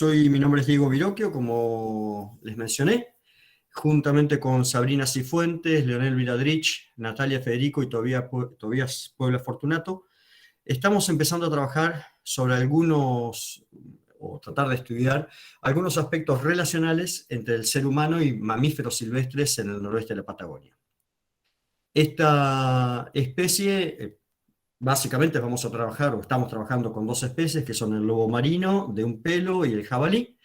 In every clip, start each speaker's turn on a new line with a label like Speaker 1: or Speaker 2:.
Speaker 1: Mi nombre es Diego Viroquio, como les mencioné, juntamente con Sabrina Cifuentes, Leonel Viladrich, Natalia Federico y Tobías Puebla Fortunato. Estamos empezando a trabajar sobre o tratar de estudiar algunos aspectos relacionales entre el ser humano y mamíferos silvestres en el noroeste de la Patagonia. Esta especie, básicamente vamos a trabajar, o estamos trabajando con dos especies, que son el lobo marino de un pelo y el jabalí.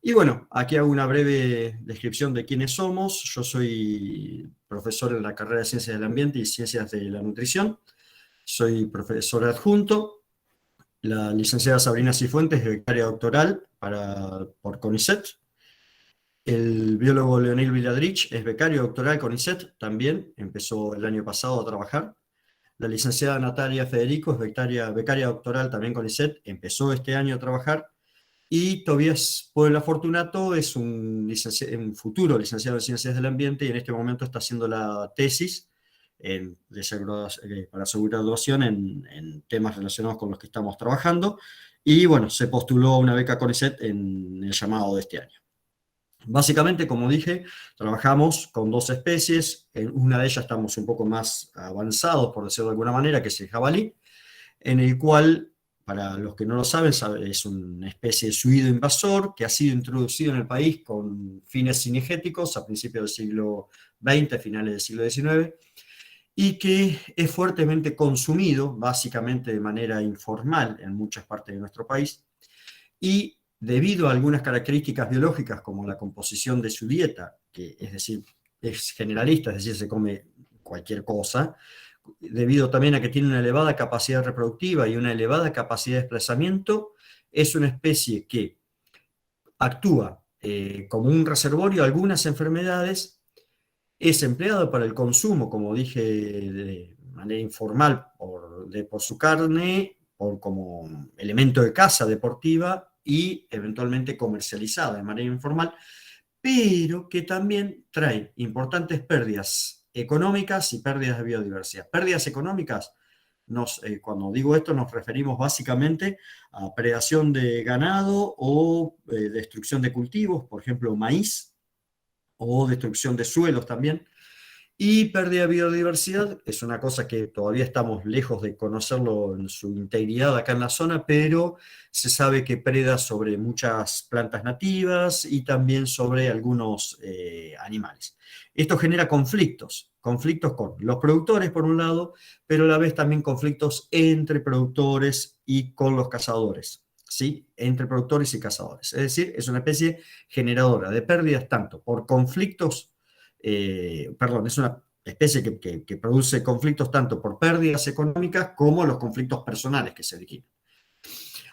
Speaker 1: Y bueno, aquí hago una breve descripción de quiénes somos. Yo soy profesor en la carrera de Ciencias del Ambiente y Ciencias de la Nutrición. Soy profesor adjunto. La licenciada Sabrina Cifuentes es becaria doctoral por CONICET. El biólogo Leonel Viladrich es becario doctoral CONICET también. Empezó el año pasado a trabajar. La licenciada Natalia Federico es becaria doctoral también CONICET. Empezó este año a trabajar. Y Tobías Puebla Fortunato es un futuro licenciado en Ciencias del Ambiente y en este momento está haciendo la tesis para su graduación en temas relacionados con los que estamos trabajando. Y bueno, se postuló a una beca CONICET en el llamado de este año. Básicamente, como dije, trabajamos con dos especies. En una de ellas estamos un poco más avanzados, por decirlo de alguna manera, que es el jabalí, en el cual, para los que no lo saben, es una especie de suído invasor que ha sido introducido en el país con fines cinegéticos a principios del siglo XX, finales del siglo XIX, y que es fuertemente consumido, básicamente de manera informal en muchas partes de nuestro país, y debido a algunas características biológicas como la composición de su dieta, que es decir, es generalista, es decir, se come cualquier cosa, debido también a que tiene una elevada capacidad reproductiva y una elevada capacidad de desplazamiento, es una especie que actúa como un reservorio de algunas enfermedades, es empleado para el consumo, como dije, de manera informal por su carne, como elemento de caza deportiva y eventualmente comercializada de manera informal, pero que también trae importantes pérdidas económicas y pérdidas de biodiversidad. Pérdidas económicas, cuando digo esto nos referimos básicamente a predación de ganado o destrucción de cultivos, por ejemplo maíz, o destrucción de suelos también. Y pérdida de biodiversidad es una cosa que todavía estamos lejos de conocerlo en su integridad acá en la zona, pero se sabe que preda sobre muchas plantas nativas y también sobre algunos animales. Esto genera conflictos con los productores por un lado, pero a la vez también conflictos entre productores y con los cazadores, ¿sí? Entre productores y cazadores. Es decir, es una especie generadora de pérdidas tanto por conflictos es una especie que produce conflictos tanto por pérdidas económicas como los conflictos personales que se originan.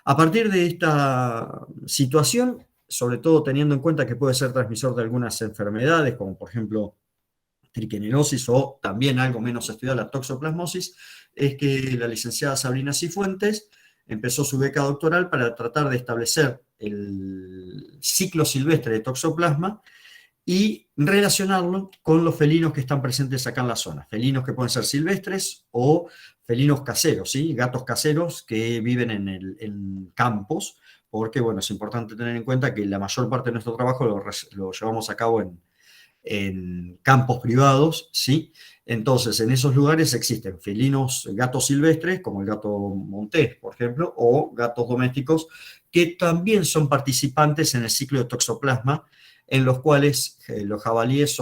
Speaker 1: A partir de esta situación, sobre todo teniendo en cuenta que puede ser transmisor de algunas enfermedades, como por ejemplo triquinellosis o también algo menos estudiada, la toxoplasmosis, es que la licenciada Sabrina Cifuentes empezó su beca doctoral para tratar de establecer el ciclo silvestre de toxoplasma y relacionarlo con los felinos que están presentes acá en la zona. Felinos que pueden ser silvestres o felinos caseros, ¿sí? Gatos caseros que viven en campos, porque bueno, es importante tener en cuenta que la mayor parte de nuestro trabajo lo llevamos a cabo en campos privados, ¿sí? Entonces, en esos lugares existen felinos, gatos silvestres, como el gato montés, por ejemplo, o gatos domésticos, que también son participantes en el ciclo de toxoplasma, en los cuales los jabalíes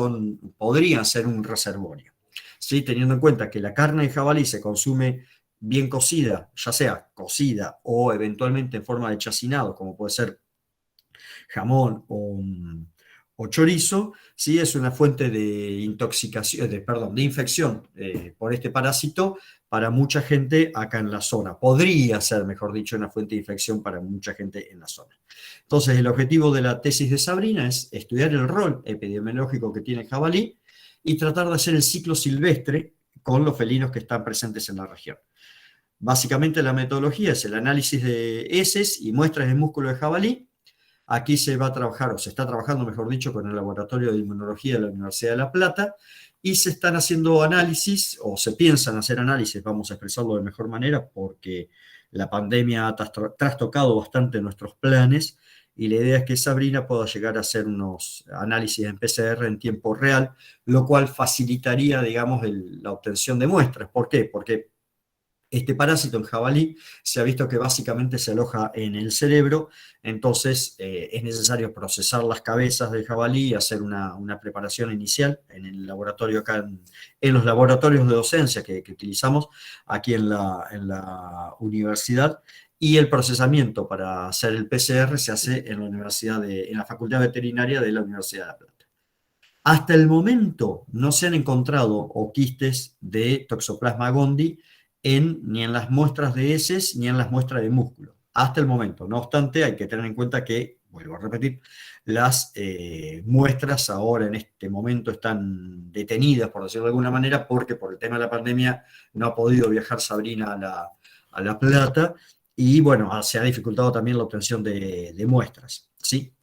Speaker 1: podrían ser un reservorio. ¿Sí? Teniendo en cuenta que la carne de jabalí se consume bien cocida, ya sea cocida o eventualmente en forma de chacinado, como puede ser jamón o chorizo, ¿sí? Es una fuente de intoxicación, de infección por este parásito para mucha gente acá en la zona. Podría ser, mejor dicho, una fuente de infección para mucha gente en la zona. Entonces, el objetivo de la tesis de Sabrina es estudiar el rol epidemiológico que tiene el jabalí y tratar de hacer el ciclo silvestre con los felinos que están presentes en la región. Básicamente la metodología es el análisis de heces y muestras de músculo de jabalí. Aquí se va a trabajar, o se está trabajando, mejor dicho, con el Laboratorio de Inmunología de la Universidad de La Plata, y se están haciendo análisis, o se piensan hacer análisis, vamos a expresarlo de mejor manera, porque la pandemia ha trastocado bastante nuestros planes, y la idea es que Sabrina pueda llegar a hacer unos análisis en PCR en tiempo real, lo cual facilitaría, digamos, la obtención de muestras. ¿Por qué? Porque este parásito en jabalí se ha visto que básicamente se aloja en el cerebro, entonces es necesario procesar las cabezas del jabalí y hacer una preparación inicial en el laboratorio acá, en los laboratorios de docencia que utilizamos aquí en la universidad, y el procesamiento para hacer el PCR se hace en la en la Facultad Veterinaria de la Universidad de La Plata. Hasta el momento no se han encontrado oquistes de Toxoplasma gondii ni en las muestras de heces ni en las muestras de músculo. Hasta el momento. No obstante, hay que tener en cuenta que, vuelvo a repetir, las muestras ahora en este momento están detenidas, por decirlo de alguna manera, porque por el tema de la pandemia no ha podido viajar Sabrina a La Plata y, bueno, se ha dificultado también la obtención de muestras, ¿sí?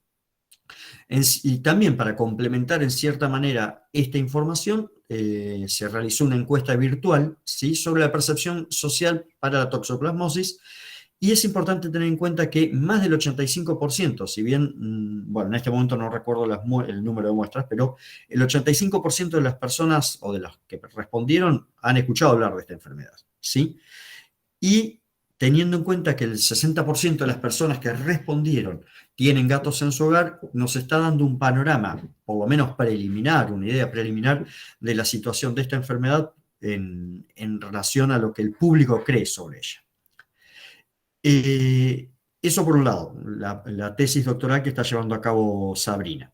Speaker 1: Y también para complementar en cierta manera esta información, se realizó una encuesta virtual, ¿sí?, sobre la percepción social para la toxoplasmosis, y es importante tener en cuenta que más del 85%, si bien, bueno, en este momento no recuerdo el número de muestras, pero el 85% de las personas o de las que respondieron han escuchado hablar de esta enfermedad, ¿sí? Y teniendo en cuenta que el 60% de las personas que respondieron tienen gatos en su hogar, nos está dando un panorama, por lo menos preliminar, una idea preliminar de la situación de esta enfermedad en relación a lo que el público cree sobre ella. Eso por un lado, la tesis doctoral que está llevando a cabo Sabrina.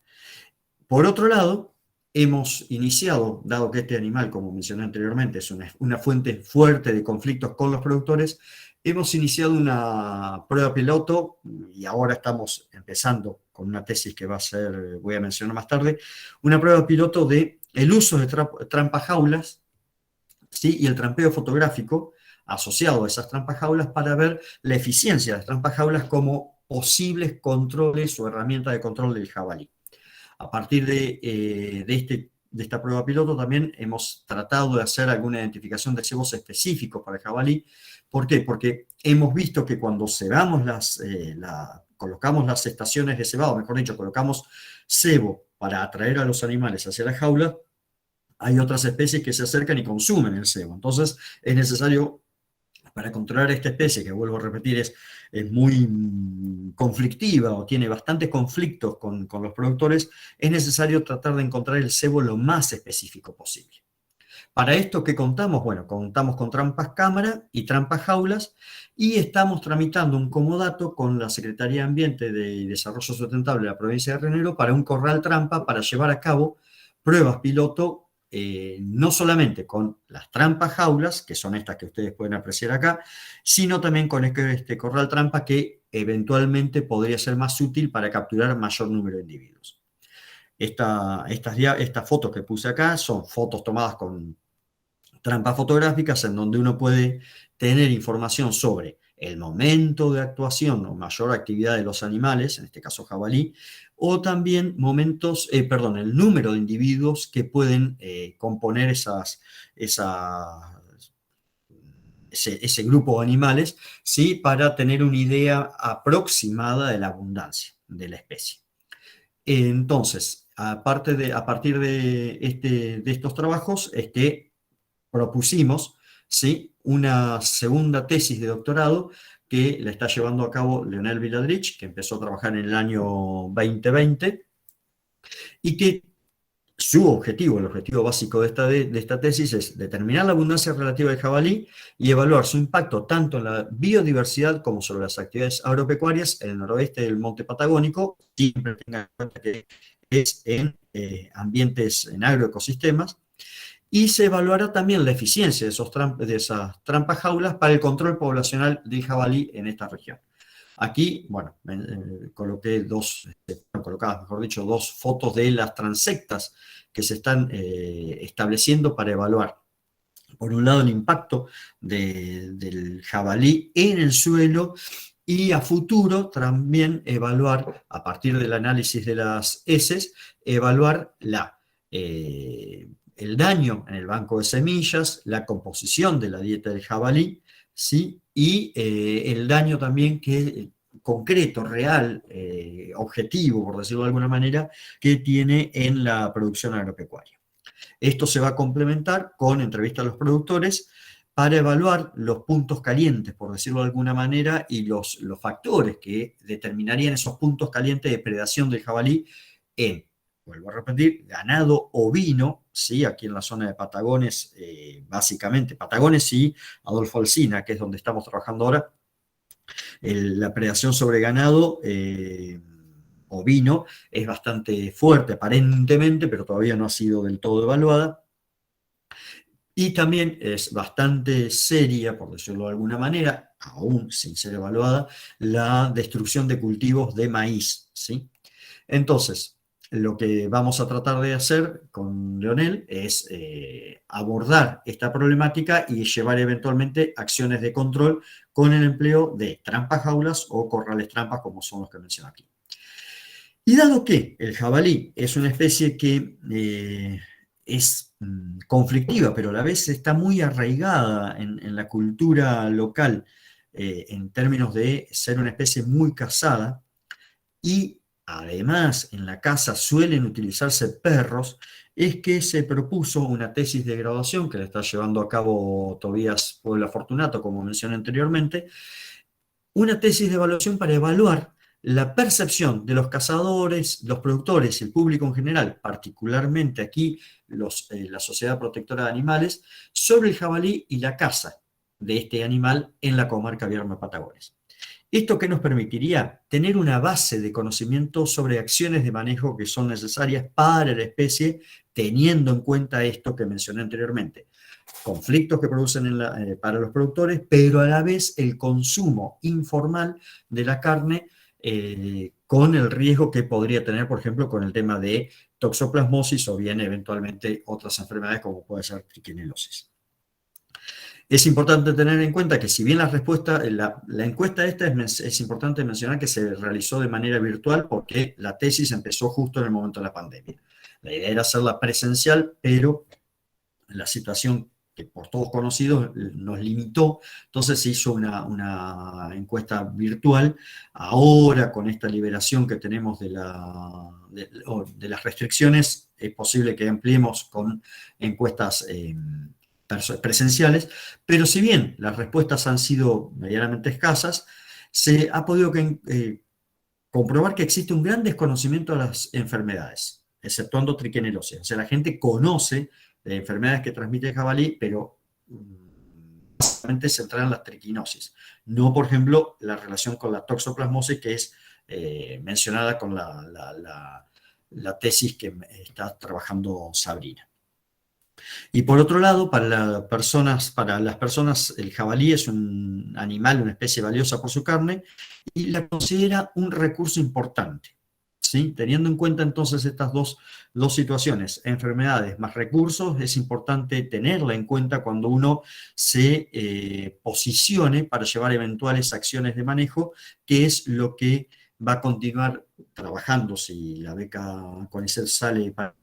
Speaker 1: Por otro lado, hemos iniciado, dado que este animal, como mencioné anteriormente, es una fuente fuerte de conflictos con los productores, hemos iniciado una prueba piloto y ahora estamos empezando con una tesis que voy a mencionar más tarde, una prueba piloto de el uso de trampajaulas, ¿sí?, y el trampeo fotográfico asociado a esas trampajaulas para ver la eficiencia de las trampajaulas como posibles controles o herramientas de control del jabalí. A partir de esta prueba piloto también hemos tratado de hacer alguna identificación de cebos específicos para el jabalí. ¿Por qué? Porque hemos visto que cuando colocamos las estaciones de cebado, mejor dicho, colocamos cebo para atraer a los animales hacia la jaula, hay otras especies que se acercan y consumen el cebo. Entonces es necesario, para controlar esta especie, que vuelvo a repetir, es muy conflictiva o tiene bastantes conflictos con los productores, es necesario tratar de encontrar el cebo lo más específico posible. Para esto, ¿qué contamos? Bueno, contamos con trampas cámara y trampas jaulas, y estamos tramitando un comodato con la Secretaría de Ambiente y Desarrollo Sustentable de la provincia de Río Negro para un corral trampa para llevar a cabo pruebas piloto, no solamente con las trampas jaulas, que son estas que ustedes pueden apreciar acá, sino también con este corral trampa que eventualmente podría ser más útil para capturar mayor número de individuos. Estas fotos que puse acá son fotos tomadas con trampas fotográficas en donde uno puede tener información sobre el momento de actuación o mayor actividad de los animales, en este caso jabalí, o también el número de individuos que pueden componer ese grupo de animales, ¿sí?, para tener una idea aproximada de la abundancia de la especie. Entonces, a partir de estos trabajos es que propusimos, ¿sí?, una segunda tesis de doctorado que la está llevando a cabo Leonel Viladrich, que empezó a trabajar en el año 2020, y que el objetivo básico de esta tesis es determinar la abundancia relativa del jabalí y evaluar su impacto tanto en la biodiversidad como sobre las actividades agropecuarias en el noroeste del monte patagónico. Siempre tengan en cuenta que es en ambientes, en agroecosistemas, y se evaluará también la eficiencia de esas trampas jaulas para el control poblacional del jabalí en esta región. Aquí, bueno, coloqué colocadas, mejor dicho, dos fotos de las transectas que se están estableciendo para evaluar, por un lado, el impacto del jabalí en el suelo, y a futuro también evaluar, a partir del análisis de las heces, evaluar el daño en el banco de semillas, la composición de la dieta del jabalí, ¿sí?, y el daño también concreto, real, objetivo, por decirlo de alguna manera, que tiene en la producción agropecuaria. Esto se va a complementar con entrevistas a los productores para evaluar los puntos calientes, por decirlo de alguna manera, y los factores que determinarían esos puntos calientes de predación del jabalí en, vuelvo a repetir, ganado ovino, ¿sí? Aquí en la zona de Patagones, básicamente, Patagones y Adolfo Alsina, que es donde estamos trabajando ahora, la predación sobre ganado ovino es bastante fuerte aparentemente, pero todavía no ha sido del todo evaluada. Y también es bastante seria, por decirlo de alguna manera, aún sin ser evaluada, la destrucción de cultivos de maíz, ¿sí? Entonces, lo que vamos a tratar de hacer con Leonel es abordar esta problemática y llevar eventualmente acciones de control con el empleo de trampas jaulas o corrales trampas, como son los que menciono aquí. Y dado que el jabalí es una especie que es conflictiva, pero a la vez está muy arraigada en la cultura local en términos de ser una especie muy cazada, y además en la caza suelen utilizarse perros, es que se propuso una tesis de graduación que le está llevando a cabo Tobías Puebla Fortunato, como mencioné anteriormente, una tesis de evaluación para evaluar la percepción de los cazadores, los productores, el público en general, particularmente aquí la Sociedad Protectora de Animales, sobre el jabalí y la caza de este animal en la comarca Vierma-Patagones. ¿Esto qué nos permitiría? Tener una base de conocimiento sobre acciones de manejo que son necesarias para la especie, teniendo en cuenta esto que mencioné anteriormente. Conflictos que producen para los productores, pero a la vez el consumo informal de la carne con el riesgo que podría tener, por ejemplo, con el tema de toxoplasmosis o bien eventualmente otras enfermedades como puede ser triquinelosis. Es importante tener en cuenta que si bien la encuesta esta es importante mencionar que se realizó de manera virtual porque la tesis empezó justo en el momento de la pandemia. La idea era hacerla presencial, pero la situación que por todos conocidos nos limitó, entonces se hizo una encuesta virtual. Ahora, con esta liberación que tenemos de las restricciones, es posible que ampliemos con encuestas presenciales, pero si bien las respuestas han sido medianamente escasas, se ha podido comprobar que existe un gran desconocimiento de las enfermedades, exceptuando triquinelosis. O sea, la gente conoce de enfermedades que transmite el jabalí, pero básicamente se centran en las triquinosis. No, por ejemplo, la relación con la toxoplasmosis, que es mencionada con la tesis que está trabajando Sabrina. Y por otro lado, para las personas, el jabalí es un animal, una especie valiosa por su carne, y la considera un recurso importante. ¿Sí? Teniendo en cuenta entonces estas dos situaciones, enfermedades más recursos, es importante tenerla en cuenta cuando uno se posicione para llevar eventuales acciones de manejo, que es lo que va a continuar trabajando si la beca CONICET sale para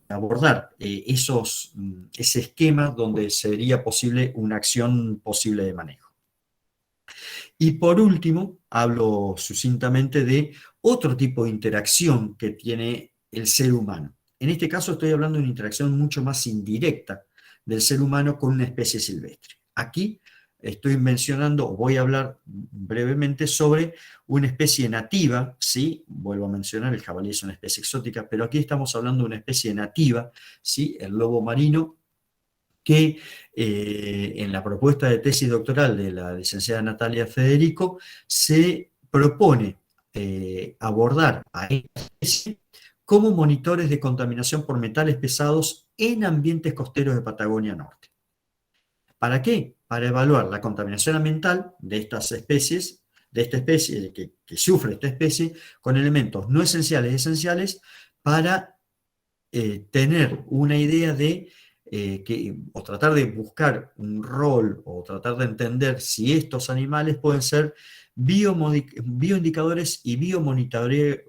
Speaker 1: abordar ese esquema donde sería posible una acción posible de manejo. Y por último, hablo sucintamente de otro tipo de interacción que tiene el ser humano. En este caso estoy hablando de una interacción mucho más indirecta del ser humano con una especie silvestre. Aquí estoy mencionando, o voy a hablar brevemente sobre una especie nativa, ¿sí? Vuelvo a mencionar, el jabalí es una especie exótica, pero aquí estamos hablando de una especie nativa, ¿sí? El lobo marino, que en la propuesta de tesis doctoral de la licenciada Natalia Federico se propone abordar a esta especie como monitores de contaminación por metales pesados en ambientes costeros de Patagonia Norte. ¿Para qué? Para evaluar la contaminación ambiental de estas especies, de esta especie, que sufre esta especie, con elementos no esenciales y esenciales, para tener una idea de o tratar de buscar un rol o tratar de entender si estos animales pueden ser bioindicadores y biomonitores,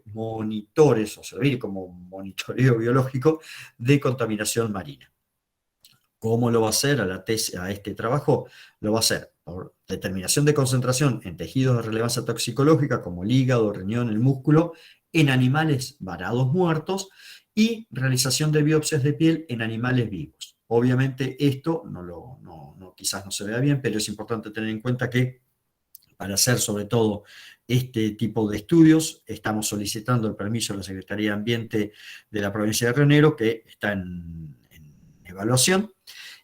Speaker 1: o servir como monitoreo biológico de contaminación marina. ¿Cómo lo va a hacer a este trabajo? Lo va a hacer por determinación de concentración en tejidos de relevancia toxicológica como el hígado, el riñón, el músculo, en animales varados muertos, y realización de biopsias de piel en animales vivos. Obviamente esto quizás no se vea bien, pero es importante tener en cuenta que para hacer sobre todo este tipo de estudios estamos solicitando el permiso de la Secretaría de Ambiente de la provincia de Río Negro, que está en evaluación,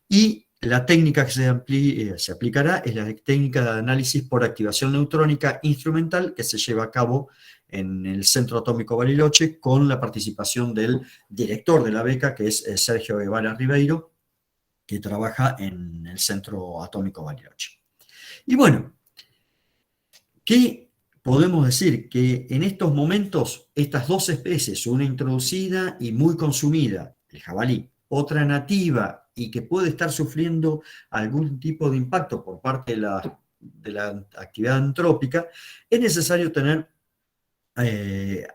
Speaker 1: y la técnica que se aplicará es la técnica de análisis por activación neutrónica instrumental que se lleva a cabo en el Centro Atómico Bariloche con la participación del director de la beca, que es Sergio Guevara Ribeiro, que trabaja en el Centro Atómico Bariloche. Y bueno, ¿qué podemos decir? Que en estos momentos estas dos especies, una introducida y muy consumida, el jabalí, otra nativa y que puede estar sufriendo algún tipo de impacto por parte de la actividad antrópica, es necesario tener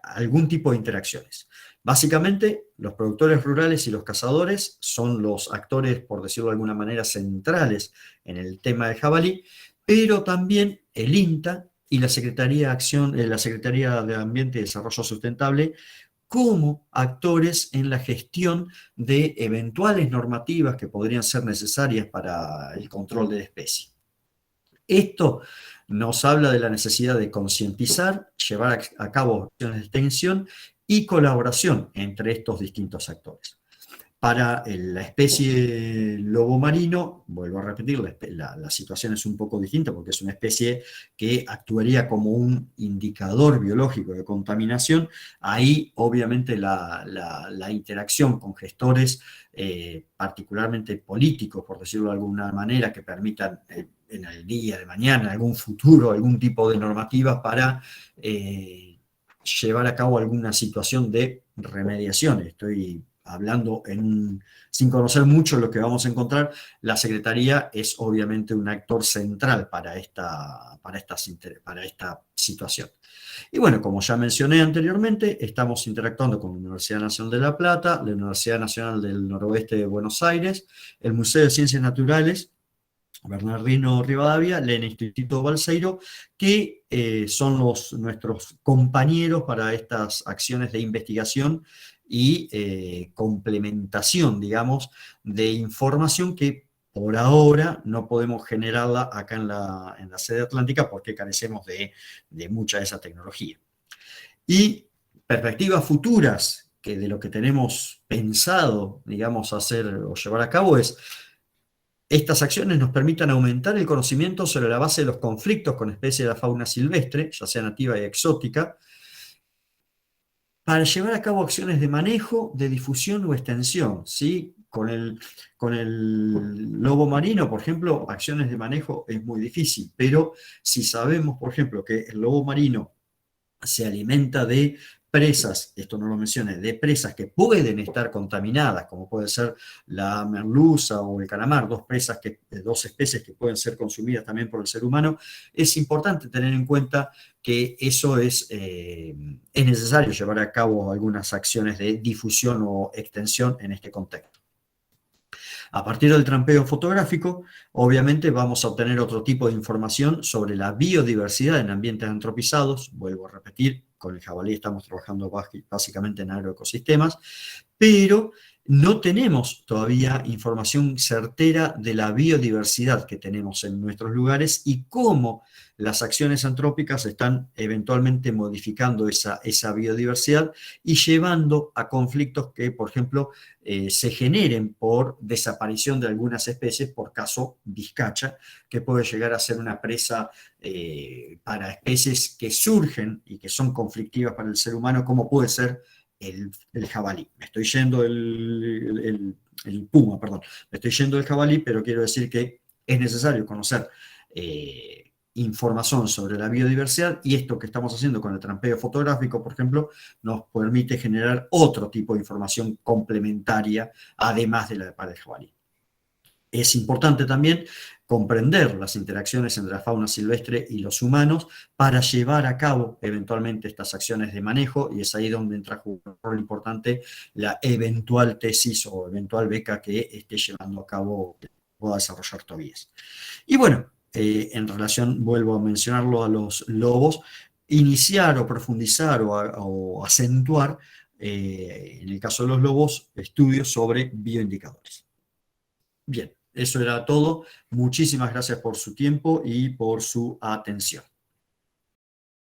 Speaker 1: algún tipo de interacciones. Básicamente, los productores rurales y los cazadores son los actores, por decirlo de alguna manera, centrales en el tema del jabalí, pero también el INTA y la la Secretaría de Ambiente y Desarrollo Sustentable como actores en la gestión de eventuales normativas que podrían ser necesarias para el control de la especie. Esto nos habla de la necesidad de concientizar, llevar a cabo acciones de extensión y colaboración entre estos distintos actores. Para la especie lobo marino, vuelvo a repetir, la situación es un poco distinta porque es una especie que actuaría como un indicador biológico de contaminación. Ahí, obviamente, la interacción con gestores, particularmente políticos, por decirlo de alguna manera, que permitan en el día de mañana, en algún futuro, algún tipo de normativa para llevar a cabo alguna situación de remediación. Estoy hablando sin conocer mucho lo que vamos a encontrar. La Secretaría es obviamente un actor central para esta situación. Y bueno, como ya mencioné anteriormente, estamos interactuando con la Universidad Nacional de La Plata, la Universidad Nacional del Noroeste de Buenos Aires, el Museo de Ciencias Naturales Bernardino Rivadavia, el Instituto Balseiro, que son nuestros compañeros para estas acciones de investigación y complementación, digamos, de información que por ahora no podemos generarla acá en la sede atlántica porque carecemos de mucha de esa tecnología. Y perspectivas futuras que de lo que tenemos pensado, digamos, hacer o llevar a cabo es: estas acciones nos permitan aumentar el conocimiento sobre la base de los conflictos con especies de la fauna silvestre, ya sea nativa y exótica, para llevar a cabo acciones de manejo, de difusión o extensión, ¿sí? Con el lobo marino, por ejemplo, acciones de manejo es muy difícil, pero si sabemos, por ejemplo, que el lobo marino se alimenta de presas, esto no lo mencioné, de presas que pueden estar contaminadas, como puede ser la merluza o el calamar, dos especies que pueden ser consumidas también por el ser humano. Es importante tener en cuenta que eso es necesario llevar a cabo algunas acciones de difusión o extensión en este contexto. A partir del trampeo fotográfico, obviamente vamos a obtener otro tipo de información sobre la biodiversidad en ambientes antropizados. Vuelvo a repetir, con el jabalí estamos trabajando básicamente en agroecosistemas, pero no tenemos todavía información certera de la biodiversidad que tenemos en nuestros lugares y cómo las acciones antrópicas están eventualmente modificando esa biodiversidad y llevando a conflictos que, por ejemplo, se generen por desaparición de algunas especies, por caso vizcacha, que puede llegar a ser una presa para especies que surgen y que son conflictivas para el ser humano, como puede ser el jabalí. Me estoy yendo el puma, perdón. Me estoy yendo del jabalí, pero quiero decir que es necesario conocer información sobre la biodiversidad, y esto que estamos haciendo con el trampeo fotográfico, por ejemplo, nos permite generar otro tipo de información complementaria, además de la para el jabalí. Es importante también comprender las interacciones entre la fauna silvestre y los humanos para llevar a cabo eventualmente estas acciones de manejo, y es ahí donde entra un rol importante la eventual tesis o eventual beca que esté llevando a cabo, que pueda desarrollar Tobías. Y bueno, en relación, vuelvo a mencionarlo, a los lobos, iniciar o profundizar o acentuar, en el caso de los lobos, estudios sobre bioindicadores. Bien, eso era todo. Muchísimas gracias por su tiempo y por su atención.